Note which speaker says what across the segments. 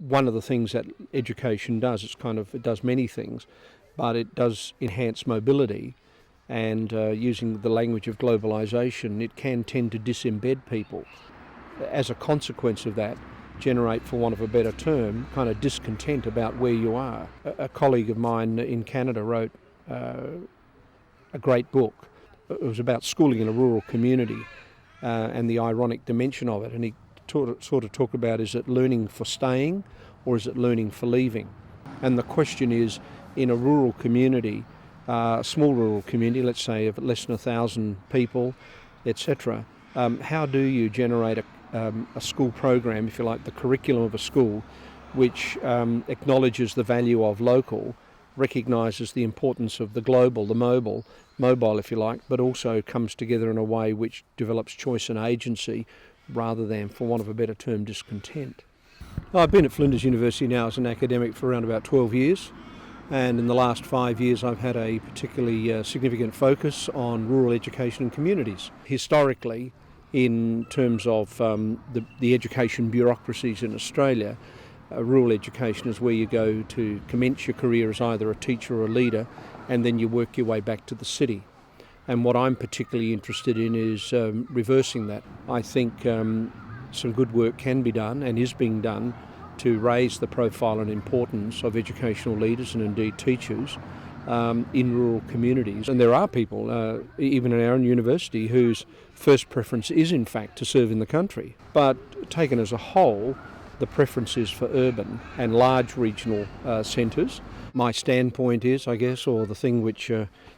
Speaker 1: one of the things that education does, it does many things, but it does enhance mobility, and using the language of globalisation, it can tend to disembed people. As a consequence of that, generate, for want of a better term, kind of discontent about where you are. A colleague of mine in Canada wrote a great book. It was about schooling in a rural community and the ironic dimension of it, and he sort of talked about, is it learning for staying or is it learning for leaving? And the question is, in a rural community, small rural community, let's say of less than 1,000 people, etc., how do you generate a school program, if you like, the curriculum of a school, which acknowledges the value of local, recognises the importance of the global, the mobile if you like, but also comes together in a way which develops choice and agency rather than, for want of a better term, discontent. I've been at Flinders University now as an academic for around about 12 years, and in the last 5 years I've had a particularly significant focus on rural education and communities. Historically, in terms of the education bureaucracies in Australia, rural education is where you go to commence your career as either a teacher or a leader, and then you work your way back to the city. And what I'm particularly interested in is reversing that. I think some good work can be done and is being done to raise the profile and importance of educational leaders and indeed teachers in rural communities. And there are people, even in our own university, whose first preference is in fact to serve in the country. But taken as a whole, the preference is for urban and large regional centres. My standpoint is, I guess, or the thing which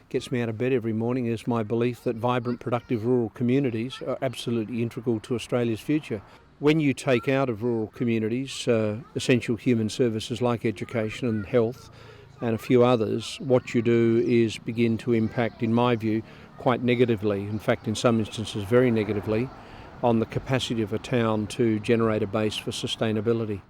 Speaker 1: gets me out of bed every morning, is my belief that vibrant, productive rural communities are absolutely integral to Australia's future. When you take out of rural communities essential human services like education and health and a few others, what you do is begin to impact, in my view, quite negatively, in fact in some instances very negatively, on the capacity of a town to generate a base for sustainability.